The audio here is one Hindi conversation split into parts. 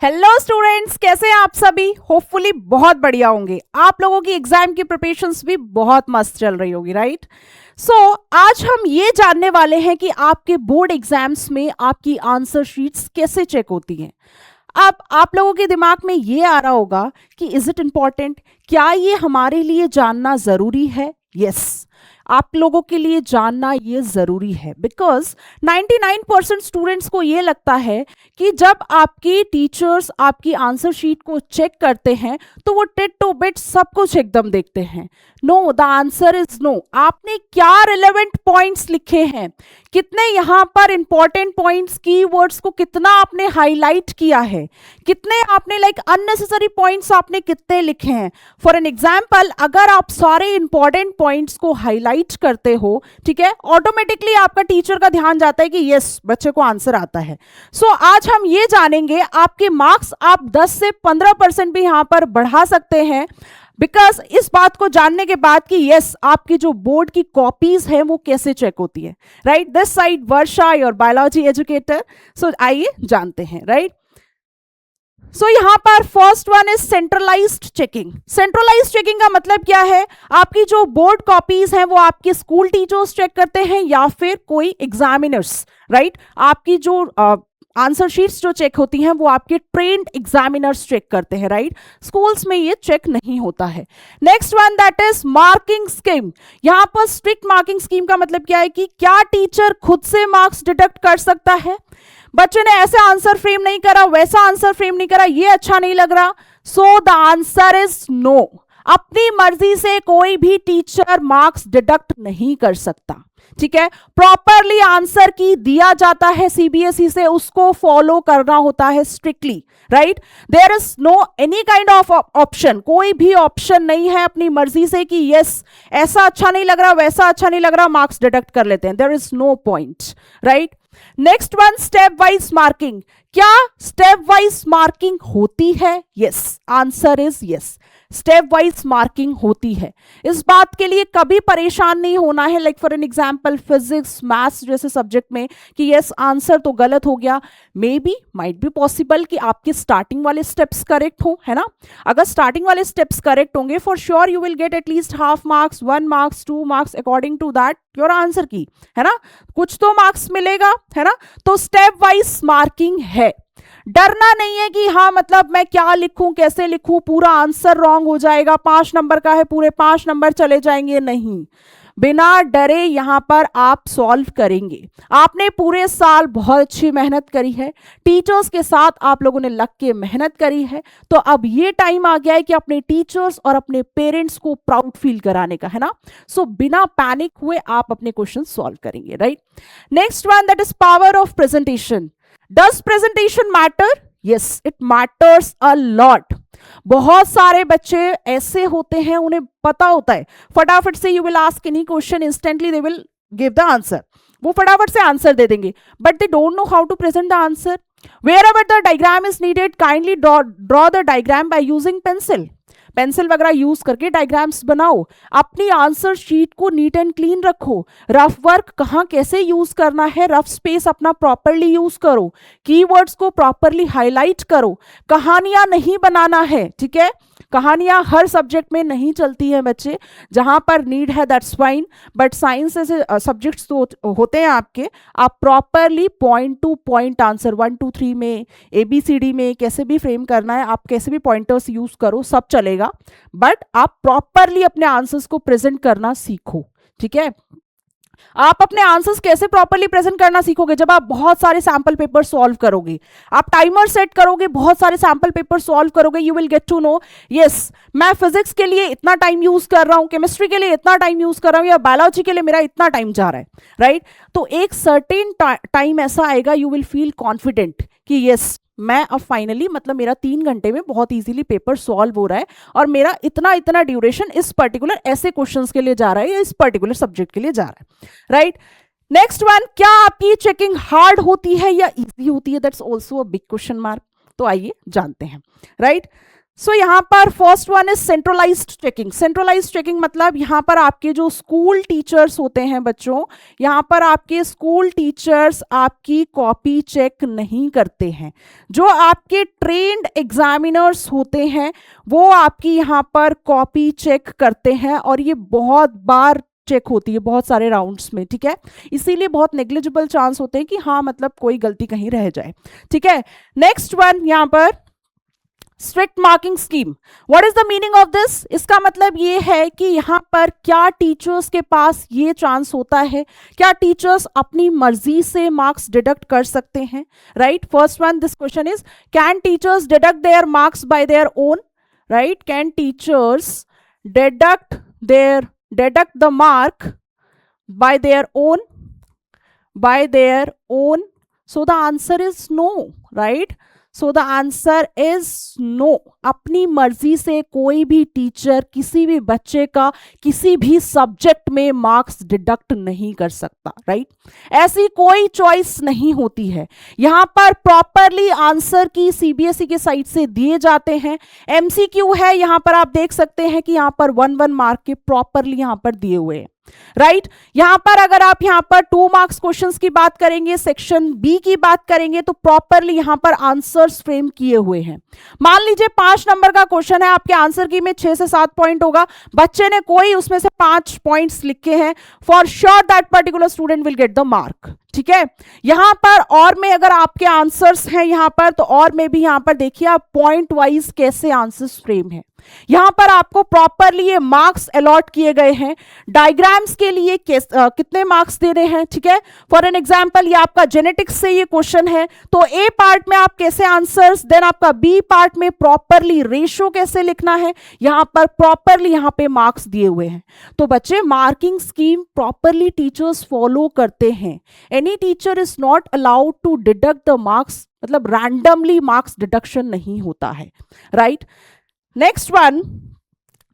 हेलो स्टूडेंट्स, कैसे हैं आप सभी। होपफुली बहुत बढ़िया होंगे। आप लोगों की एग्जाम की प्रिपरेशंस भी बहुत मस्त चल रही होगी, राइट। आज हम ये जानने वाले हैं कि आपके बोर्ड एग्जाम्स में आपकी आंसर शीट्स कैसे चेक होती हैं। अब आप लोगों के दिमाग में ये आ रहा होगा कि इज इट इम्पॉर्टेंट, क्या ये हमारे लिए जानना ज़रूरी है। यस, आप लोगों के लिए जानना ये ज़रूरी है बिकॉज 99% स्टूडेंट्स को ये लगता है कि जब आपकी टीचर्स आपकी आंसर शीट को चेक करते हैं तो वो टिट टू बिट सब कुछ एकदम देखते हैं। No, the answer is no. आपने क्या रिलेवेंट पॉइंट्स लिखे हैं, कितने यहाँ पर इंपॉर्टेंट पॉइंट्स, कीवर्ड्स को कितना आपने हाईलाइट किया है, कितने आपने अननेसेसरी पॉइंट्स आपने कितने लिखे हैं। फॉर एन एग्जाम्पल, अगर आप सारे इंपॉर्टेंट पॉइंट्स को हाईलाइट करते हो, ठीक है, ऑटोमेटिकली आपका टीचर का ध्यान जाता है कि यस, बच्चे को आंसर आता है। आज हम ये जानेंगे आपके मार्क्स आप 10 से 15% भी यहाँ पर बढ़ा सकते हैं बिकॉज इस बात को जानने के बाद कि यस, आपकी जो बोर्ड की कॉपीज है वो कैसे चेक होती है, right. This side Varsha, your biology educator. आइए जानते हैं, राइट। यहां पर first one is centralised checking. Centralised checking का मतलब क्या है, आपकी जो बोर्ड कॉपीज हैं वो आपके स्कूल टीचर्स चेक करते हैं या फिर कोई एग्जामिनर्स, राइट। आपकी जो आंसर शीट्स जो चेक होती हैं वो आपके ट्रेन्ड एग्जामिनर्स चेक करते हैं, राइट। स्कूल्स में ये चेक नहीं होता है। Next one that is marking scheme. यहां पर स्ट्रिक्ट मार्किंग स्कीम का मतलब क्या है कि क्या टीचर खुद से मार्क्स डिडक्ट कर सकता है। बच्चे ने ऐसे आंसर फ्रेम नहीं करा, वैसा आंसर फ्रेम नहीं करा, ये अच्छा नहीं लग रहा, so the answer is no. अपनी मर्जी से कोई भी टीचर मार्क्स डिडक्ट नहीं कर सकता, ठीक है। प्रॉपरली आंसर की दिया जाता है सीबीएसई से, उसको फॉलो करना होता है strictly, right. There is no any kind of option, कोई भी ऑप्शन नहीं है अपनी मर्जी से कि यस, ऐसा अच्छा नहीं लग रहा, वैसा अच्छा नहीं लग रहा, मार्क्स डिडक्ट कर लेते हैं। There is no point, right. Next one, step wise marking. क्या स्टेप वाइज मार्किंग होती है? Yes, answer is yes, step wise marking होती है। इस बात के लिए कभी परेशान नहीं होना है, like for an example physics, maths जैसे सब्जेक्ट में कि यस, आंसर तो गलत हो गया। May be, might be possible कि आपके स्टार्टिंग वाले स्टेप्स करेक्ट हो, है ना। अगर स्टार्टिंग वाले स्टेप्स करेक्ट होंगे, for sure you will get at least half marks, 1 marks, 2 marks according to that your answer की, है ना। कुछ तो मार्क्स मिलेगा, है ना। तो स्टेप वाइज मार्किंग है। डरना नहीं है कि हाँ, मतलब मैं क्या लिखूं, कैसे लिखूं, पूरा आंसर रॉन्ग हो जाएगा, 5 नंबर का है, पूरे 5 नंबर चले जाएंगे। नहीं, बिना डरे यहां पर आप सॉल्व करेंगे। आपने पूरे साल बहुत अच्छी मेहनत करी है, टीचर्स के साथ आप लोगों ने लग के मेहनत करी है, तो अब ये टाइम आ गया है कि अपने टीचर्स और अपने पेरेंट्स को प्राउड फील कराने का, है ना। बिना पैनिक हुए आप अपने क्वेश्चन सॉल्व करेंगे, right. Next one that is power of presentation. Does presentation matter? Yes, it matters a lot. बहुत सारे बच्चे ऐसे होते हैं, उन्हें पता होता है फटाफट से, you will ask any question, instantly they will give the answer. वो फटाफट से आंसर दे देंगे, but they don't know how to present the answer. Wherever the diagram is needed, kindly draw the diagram by using pencil. Pencil वगैरह यूज करके डायग्राम्स बनाओ, अपनी आंसर शीट को नीट एंड क्लीन रखो, रफ वर्क कहाँ कैसे यूज करना है, रफ स्पेस अपना प्रॉपरली यूज करो, कीवर्ड्स को प्रॉपरली हाईलाइट करो, कहानियां नहीं बनाना है, ठीक है। कहानियां हर सब्जेक्ट में नहीं चलती है बच्चे, जहां पर नीड है दैट्स फाइन, बट साइंस ऐसे सब्जेक्ट्स तो होते हैं आपके, आप properly point two point answer 1 2 3 में, ABCD में कैसे भी फ्रेम करना है, आप कैसे भी पॉइंटर्स यूज करो, सब चलेगा, बट आप प्रॉपरली अपने आंसर्स को प्रेजेंट करना सीखो, ठीक है। आप अपने आंसर्स कैसे प्रॉपरली प्रेजेंट करना सीखोगे, जब आप बहुत सारे सैंपल पेपर सॉल्व करोगे, आप टाइमर सेट करोगे, बहुत सारे सैंपल पेपर सॉल्व करोगे, you will get to know yes, मैं फिजिक्स के लिए इतना टाइम यूज कर रहा हूं, केमिस्ट्री के लिए इतना टाइम यूज कर रहा हूं, या बायोलॉजी के लिए मेरा इतना टाइम जा रहा है, राइट। तो एक सर्टेन टाइम ऐसा आएगा, यू विल फील कॉन्फिडेंट कि यस, मैं अब फाइनली, मतलब मेरा 3 घंटे में बहुत इजीली पेपर सॉल्व हो रहा है, और मेरा इतना इतना ड्यूरेशन इस पर्टिकुलर ऐसे क्वेश्चंस के लिए जा रहा है, या इस पर्टिकुलर सब्जेक्ट के लिए जा रहा है, राइट। नेक्स्ट वन, क्या आपकी चेकिंग हार्ड होती है या इजी होती है? That's also a big question mark. तो आइए जानते हैं, राइट। सो यहाँ पर first one is centralised checking. Centralised checking मतलब यहाँ पर आपके जो स्कूल टीचर्स होते हैं बच्चों, यहाँ पर आपके स्कूल टीचर्स आपकी कॉपी चेक नहीं करते हैं। जो आपके ट्रेन्ड एग्जामिनर्स होते हैं वो आपकी यहाँ पर कॉपी चेक करते हैं, और ये बहुत बार चेक होती है, बहुत सारे राउंड्स में, ठीक है। इसीलिए बहुत नेग्लिजिबल चांस होते हैं कि हाँ मतलब कोई गलती कहीं रह जाए, ठीक है। नेक्स्ट वन यहाँ पर strict marking scheme. What is the meaning of this? इसका मतलब ये है कि यहाँ पर क्या टीचर्स के पास ये चांस होता है, क्या टीचर्स अपनी मर्जी से मार्क्स डिडक्ट कर सकते हैं, right. First one, this question is can teachers deduct there marks bye their own, right. Can teachers deduct the mark by their own? So the answer is no, right? So the answer is no. अपनी मर्जी से कोई भी टीचर किसी भी बच्चे का किसी भी सब्जेक्ट में मार्क्स डिडक्ट नहीं कर सकता, राइट। ऐसी कोई चॉइस नहीं होती है। यहाँ पर प्रॉपरली आंसर की सीबीएसई के साइट से दिए जाते हैं। एमसीक्यू है, यहाँ पर आप देख सकते हैं कि यहाँ पर 1 मार्क के प्रॉपरली यहाँ पर दिए हुए हैं, राइट। यहां पर अगर आप यहां पर 2 मार्क्स क्वेश्चंस की बात करेंगे, सेक्शन बी की बात करेंगे, तो प्रॉपरली यहां पर आंसर्स फ्रेम किए हुए हैं। मान लीजिए 5 नंबर का क्वेश्चन है, आपके आंसर की में 6 से 7 पॉइंट होगा, बच्चे ने कोई उसमें से 5 पॉइंट्स लिखे हैं, for sure that particular student will get the mark, ठीक है। यहां पर और में अगर आपके आंसर्स हैं यहां पर, तो और में भी यहां पर देखिए आप पॉइंट वाइज कैसे आंसर्स फ्रेम है। यहां पर आपको प्रॉपरली ये मार्क्स अलॉट किए गए हैं। डायग्राम्स के लिए कितने मार्क्स दे रहे हैं, ठीक है। फॉर एन एग्जांपल ये आपका जेनेटिक्स से ये क्वेश्चन है, तो ए पार्ट में आप कैसे आंसर्स, देन आपका बी पार्ट में प्रॉपरली रेशियो कैसे लिखना है, यहां पर प्रॉपरली यहां पे मार्क्स दिए हुए हैं। तो बच्चे marking scheme properly teachers follow करते हैं। Any teacher is not allowed to deduct the marks, मतलब रैंडमली मार्क्स डिडक्शन नहीं होता है, right. Next one,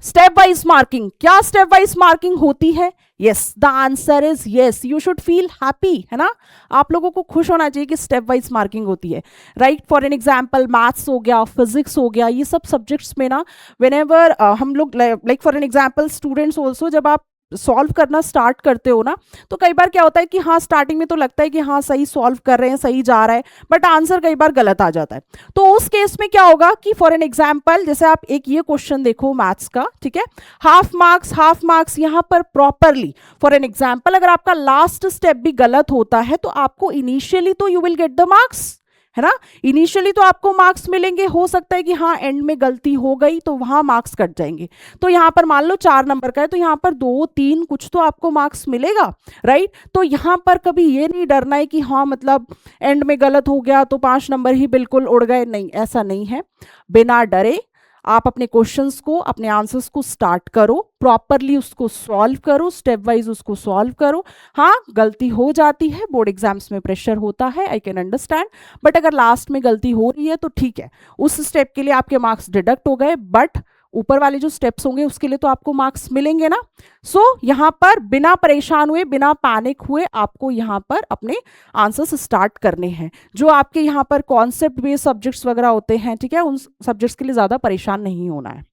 step wise marking. क्या स्टेप वाइज मार्किंग होती है? Yes, the answer is yes. You should feel happy, है ना। आप लोगों को खुश होना चाहिए कि स्टेप वाइज मार्किंग होती है, right. For an example maths हो गया, फिजिक्स हो गया, ये सब सब्जेक्ट्स में ना व्हेनेवर हम लोग like for an example students also जब आप सॉल्व करना स्टार्ट करते हो ना, तो कई बार क्या होता है कि हाँ स्टार्टिंग में तो लगता है कि हाँ सही सॉल्व कर रहे हैं, सही जा रहा है, बट आंसर कई बार गलत आ जाता है। तो उस केस में क्या होगा कि फॉर एन एग्जांपल जैसे आप एक ये क्वेश्चन देखो मैथ्स का, ठीक है, हाफ मार्क्स यहाँ पर प्रॉपरली फॉर एन एग्जांपल अगर आपका लास्ट स्टेप भी गलत होता है तो आपको इनिशियली तो you will get the marks, है ना। इनिशियली तो आपको मार्क्स मिलेंगे, हो सकता है कि हाँ एंड में गलती हो गई तो वहां मार्क्स कट जाएंगे। तो यहाँ पर मान लो 4 नंबर का है तो यहाँ पर 2, 3 कुछ तो आपको मार्क्स मिलेगा, राइट। तो यहाँ पर कभी ये नहीं डरना है कि हाँ मतलब एंड में गलत हो गया तो 5 नंबर ही बिल्कुल उड़ गए, नहीं, ऐसा नहीं है। बिना डरे आप अपने क्वेश्चंस को, अपने आंसर्स को स्टार्ट करो, प्रॉपरली उसको सॉल्व करो, स्टेप वाइज उसको सॉल्व करो। हाँ गलती हो जाती है, बोर्ड एग्जाम्स में प्रेशर होता है, आई कैन अंडरस्टैंड, बट अगर लास्ट में गलती हो रही है तो ठीक है, उस स्टेप के लिए आपके मार्क्स डिडक्ट हो गए, बट ऊपर वाले जो स्टेप्स होंगे उसके लिए तो आपको मार्क्स मिलेंगे ना। सो यहाँ पर बिना परेशान हुए, बिना पैनिक हुए आपको यहाँ पर अपने आंसर्स स्टार्ट करने हैं। जो आपके यहाँ पर कॉन्सेप्ट बेस्ड सब्जेक्ट्स वगैरह होते हैं, ठीक है, उन सब्जेक्ट्स के लिए ज्यादा परेशान नहीं होना है।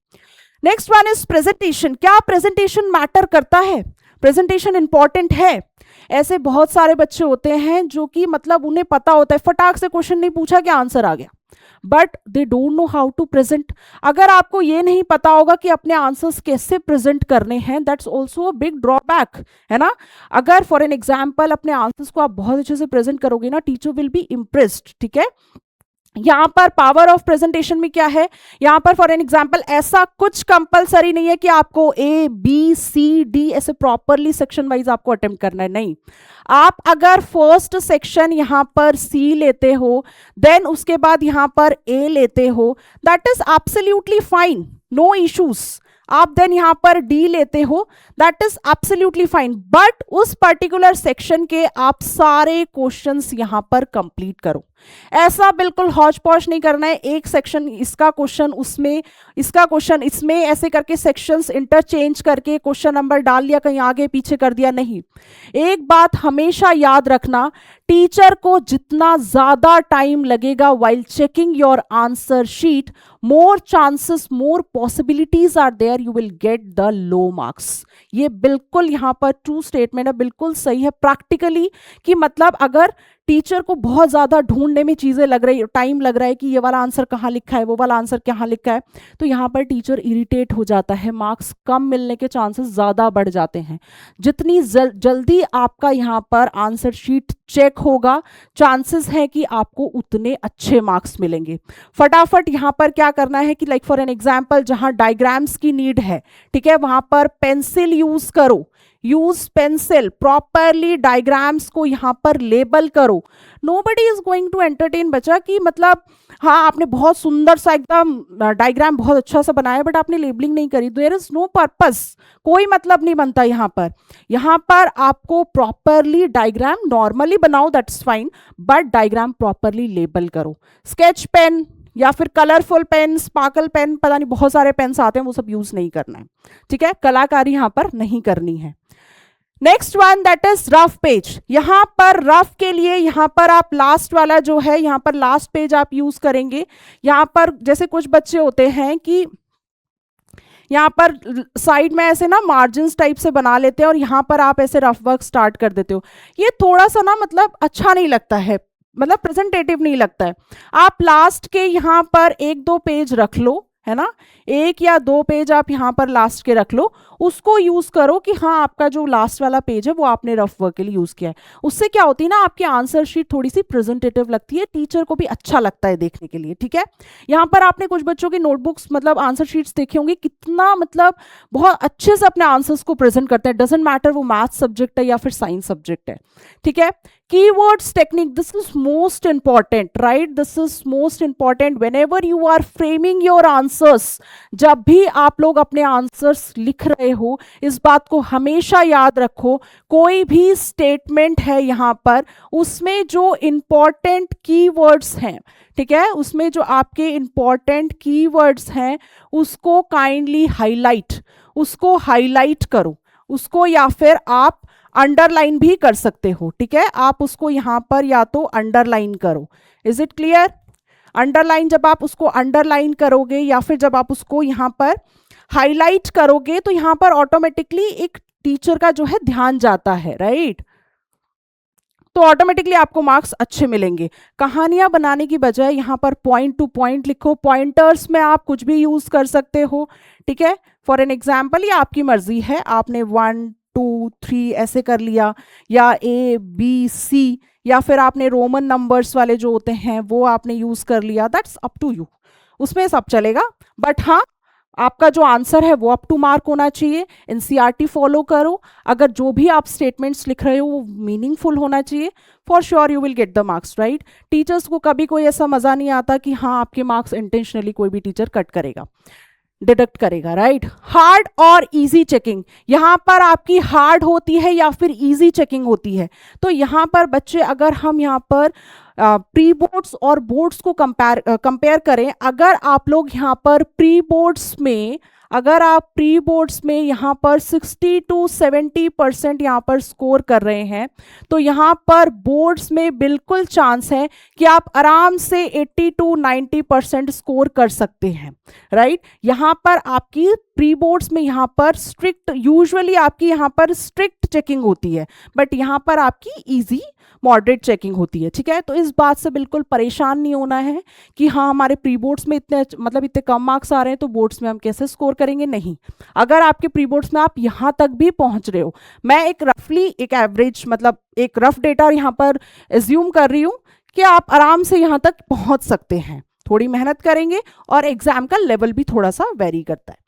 Next one is presentation. क्या प्रेजेंटेशन मैटर करता है? प्रेजेंटेशन इंपॉर्टेंट है। ऐसे बहुत सारे बच्चे होते हैं जो कि मतलब उन्हें पता होता है, फटाक से क्वेश्चन नहीं पूछा कि आंसर आ गया, but they don't know how to present. अगर आपको ये नहीं पता होगा कि अपने आंसर्स कैसे प्रेजेंट करने हैं, that's also a big drawback, है ना। अगर फॉर एन एग्जाम्पल अपने आंसर्स को आप बहुत अच्छे से प्रेजेंट करोगे ना, टीचर विल बी इम्प्रेस्ड, ठीक है। यहाँ पर पावर ऑफ प्रेजेंटेशन में क्या है, यहाँ पर फॉर एन एग्जांपल ऐसा कुछ कंपलसरी नहीं है कि आपको ए बी सी डी ऐसे प्रॉपरली सेक्शन वाइज आपको अटेम्प्ट करना है, नहीं। आप अगर फर्स्ट सेक्शन यहाँ पर सी लेते हो, देन उसके बाद यहाँ पर ए लेते हो, that is absolutely fine, no issues. आप देन यहाँ पर डी लेते हो, that is absolutely fine, but उस पर्टिकुलर सेक्शन के आप सारे क्वेश्चंस यहाँ पर कंप्लीट करो। ऐसा बिल्कुल हौच पौच नहीं करना है, एक सेक्शन इसका क्वेश्चन उसमें, इसका क्वेश्चन इसमें, ऐसे करके सेक्शंस इंटरचेंज करके क्वेश्चन नंबर डाल लिया, कहीं आगे पीछे कर दिया, नहीं। एक बात हमेशा याद रखना, टीचर को जितना ज्यादा टाइम लगेगा while checking your answer sheet, more chances, more possibilities are there you will get the low marks. ये बिल्कुल यहाँ पर ट्रू स्टेटमेंट है, बिल्कुल सही है प्रैक्टिकली, कि मतलब अगर टीचर को बहुत ज़्यादा ढूंढने में चीज़ें लग रही, टाइम लग रहा है कि ये वाला आंसर कहाँ लिखा है, वो वाला आंसर कहाँ लिखा है, तो यहाँ पर टीचर इरिटेट हो जाता है, मार्क्स कम मिलने के चांसेस ज़्यादा बढ़ जाते हैं। जितनी जल्दी आपका यहाँ पर आंसर शीट चेक होगा, चांसेस है कि आपको उतने अच्छे मार्क्स मिलेंगे। फटाफट यहाँ पर क्या करना है कि लाइक फॉर एन एग्जाम्पल, जहाँ डायग्राम्स की नीड है, ठीक है, वहाँ पर पेंसिल यूज करो, यूज पेंसिल, प्रॉपरली डायग्राम्स को यहाँ पर लेबल करो। Nobody is going to entertain बच्चा कि मतलब हाँ आपने बहुत सुंदर सा एकदम डायग्राम बहुत अच्छा सा बनाया बट आपने लेबलिंग नहीं करी, देयर इज नो पर्पस, कोई मतलब नहीं बनता यहाँ पर। यहाँ पर आपको प्रॉपरली डायग्राम नॉर्मली बनाओ that's fine, but diagram properly label करो। स्केच पेन या फिर कलरफुल पेन, स्पार्कल पेन, पता नहीं बहुत सारे पेन्स आते हैं, वो सब यूज नहीं करना है, ठीक है, कलाकारी यहाँ पर नहीं करनी है। Next one that is rough page. यहां पर रफ के लिए यहां पर आप लास्ट वाला जो है, यहां पर लास्ट पेज आप यूज करेंगे। यहां पर जैसे कुछ बच्चे होते हैं कि यहाँ पर साइड में ऐसे ना मार्जिन्स टाइप से बना लेते हैं और यहाँ पर आप ऐसे रफ वर्क स्टार्ट कर देते हो, ये थोड़ा सा ना मतलब अच्छा नहीं लगता है, मतलब प्रेजेंटेटिव नहीं लगता है। आप लास्ट के यहाँ पर 1-2 पेज रख लो, है ना, 1 या 2 पेज आप यहाँ पर लास्ट के रख लो, उसको यूज करो कि हाँ आपका जो लास्ट वाला पेज है वो आपने रफ वर्क के लिए यूज किया है। उससे क्या होती है ना, आपकी आंसर शीट थोड़ी सी प्रेजेंटेटिव लगती है, टीचर को भी अच्छा लगता है देखने के लिए, ठीक है। यहाँ पर आपने कुछ बच्चों की नोटबुक्स मतलब आंसर शीट्स देखी होंगी, कितना मतलब बहुत अच्छे से अपने आंसर्स को प्रेजेंट करते हैं, डजेंट मैटर वो मैथ्स सब्जेक्ट है या फिर साइंस सब्जेक्ट है, ठीक है। Keywords technique, this is most important, right? This is most important whenever you are framing your answers. जब भी आप लोग अपने आंसर्स लिख रहे हो, इस बात को हमेशा याद रखो, कोई भी स्टेटमेंट है यहाँ पर, उसमें जो इंपॉर्टेंट कीवर्ड्स हैं, ठीक है, उसमें जो आपके इंपॉर्टेंट कीवर्ड्स हैं उसको काइंडली हाईलाइट, उसको हाईलाइट करो, उसको या फिर आप अंडरलाइन भी कर सकते हो, ठीक है, आप उसको यहां पर या तो अंडरलाइन करो। Is it clear? अंडरलाइन, जब आप उसको अंडरलाइन करोगे या फिर जब आप उसको यहां पर हाईलाइट करोगे तो यहां पर ऑटोमेटिकली एक टीचर का जो है ध्यान जाता है, राइट, तो ऑटोमेटिकली आपको मार्क्स अच्छे मिलेंगे। कहानियां बनाने की बजाय यहाँ पर पॉइंट टू पॉइंट लिखो, पॉइंटर्स में आप कुछ भी यूज कर सकते हो, ठीक है, फॉर एन एग्जाम्पल ये आपकी मर्जी है, आपने 1 2 3 ऐसे कर लिया, या ABC, या फिर आपने रोमन नंबर्स वाले जो होते हैं वो आपने यूज कर लिया, दैट्स अप टू यू, उसमें सब चलेगा, बट हाँ आपका जो आंसर है वो अप टू मार्क होना चाहिए। NCERT फॉलो करो, अगर जो भी आप स्टेटमेंट्स लिख रहे हो वो मीनिंगफुल होना चाहिए, for sure you will get the marks, right. Teachers को कभी कोई ऐसा मजा नहीं आता कि हाँ आपके मार्क्स इंटेंशनली कोई भी टीचर कट करेगा, डिडक्ट करेगा, राइट। हार्ड और इजी चेकिंग, यहां पर आपकी हार्ड होती है या फिर इजी चेकिंग होती है, तो यहां पर बच्चे अगर हम यहां पर प्री बोर्ड्स और बोर्ड्स को कंपेयर करें, अगर आप लोग यहां पर प्री बोर्ड्स में, अगर आप प्री बोर्ड्स में यहाँ पर 60 to 70% यहाँ पर स्कोर कर रहे हैं, तो यहाँ पर बोर्ड्स में बिल्कुल चांस है कि आप आराम से 80 to 90% स्कोर कर सकते हैं, राइट। यहाँ पर आपकी प्री बोर्ड्स में यहाँ पर स्ट्रिक्ट, यूजुअली आपकी यहाँ पर स्ट्रिक्ट चेकिंग होती है, बट यहाँ पर आपकी इजी मॉडरेट चेकिंग होती है, ठीक है। तो इस बात से बिल्कुल परेशान नहीं होना है कि हाँ हमारे प्री बोर्ड्स में इतने मतलब इतने कम मार्क्स आ रहे हैं तो बोर्ड्स में हम कैसे स्कोर करेंगे, नहीं। अगर आपके प्री बोर्ड्स में आप यहाँ तक भी पहुंच रहे हो, मैं एक रफली एक एवरेज मतलब एक रफ डेटा यहाँ पर एज्यूम कर रही हूँ कि आप आराम से यहाँ तक पहुंच सकते हैं, थोड़ी मेहनत करेंगे और एग्जाम का लेवल भी थोड़ा सा वेरी करता है,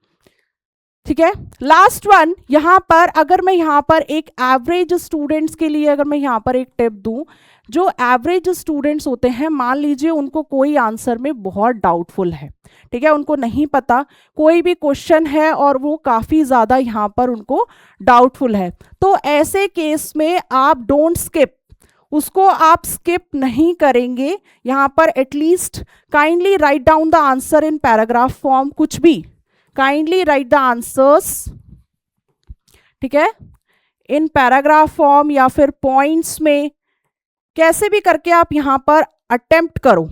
ठीक है। लास्ट वन, यहां पर अगर मैं यहां पर एक एवरेज स्टूडेंट्स के लिए अगर मैं यहां पर एक टिप दूं, जो एवरेज स्टूडेंट्स होते हैं, मान लीजिए उनको कोई आंसर में बहुत डाउटफुल है, ठीक है, उनको नहीं पता कोई भी क्वेश्चन है और वो काफ़ी ज़्यादा यहाँ पर उनको डाउटफुल है, तो ऐसे केस में आप डोंट स्किप, उसको आप स्किप नहीं करेंगे। यहां पर at least kindly write down the answer in paragraph form, कुछ भी काइंडली राइट द आंसर्स, ठीक है, इन पैराग्राफ फॉर्म या फिर पॉइंट्स में, कैसे भी करके आप यहां पर अटेम्प्ट करो,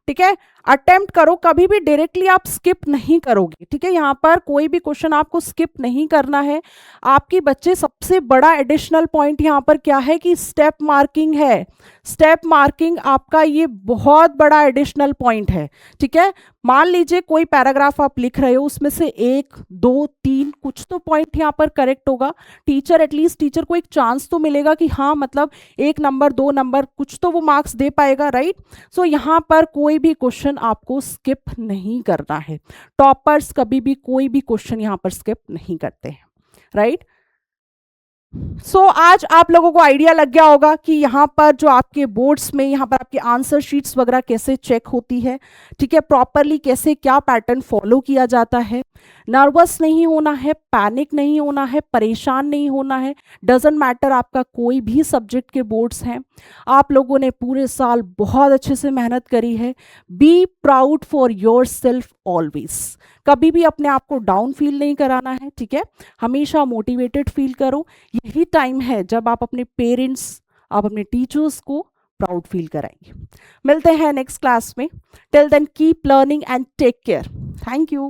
ठीक है, अटेम्प्ट करो, कभी भी डायरेक्टली आप स्किप नहीं करोगे, ठीक है। यहाँ पर कोई भी क्वेश्चन आपको स्किप नहीं करना है। आपकी बच्चे सबसे बड़ा एडिशनल पॉइंट यहाँ पर क्या है कि स्टेप मार्किंग है। स्टेप मार्किंग आपका ये बहुत बड़ा एडिशनल पॉइंट है, ठीक है। मान लीजिए कोई पैराग्राफ आप लिख रहे हो, उसमें से 1 2 3 कुछ तो पॉइंट यहाँ पर करेक्ट होगा, टीचर एटलीस्ट टीचर को एक चांस तो मिलेगा कि हाँ मतलब 1 नंबर 2 नंबर कुछ तो वो मार्क्स दे पाएगा, राइट। सो यहाँ पर कोई भी क्वेश्चन आपको स्किप नहीं करना है। टॉपर्स कभी भी कोई भी क्वेश्चन यहाँ पर स्किप नहीं करते हैं, राइट। सो आज आप लोगों को आइडिया लग गया होगा कि यहाँ पर जो आपके बोर्ड्स में यहाँ पर आपके आंसर शीट्स वगैरह कैसे चेक होती है, ठीक है, प्रॉपरली कैसे क्या पैटर्न फॉलो किया जाता है। नर्वस नहीं होना है, पैनिक नहीं होना है, परेशान नहीं होना है। डजेंट मैटर आपका कोई भी सब्जेक्ट के बोर्ड्स हैं, आप लोगों ने पूरे साल बहुत अच्छे से मेहनत करी है। Be proud for your self always, कभी भी अपने आप को डाउन फील नहीं कराना है, ठीक है, हमेशा मोटिवेटेड फील करो। यही टाइम है जब आप अपने पेरेंट्स, आप अपने टीचर्स को प्राउड फील कराएंगे। मिलते हैं नेक्स्ट क्लास में। Till then keep learning and take care. Thank you.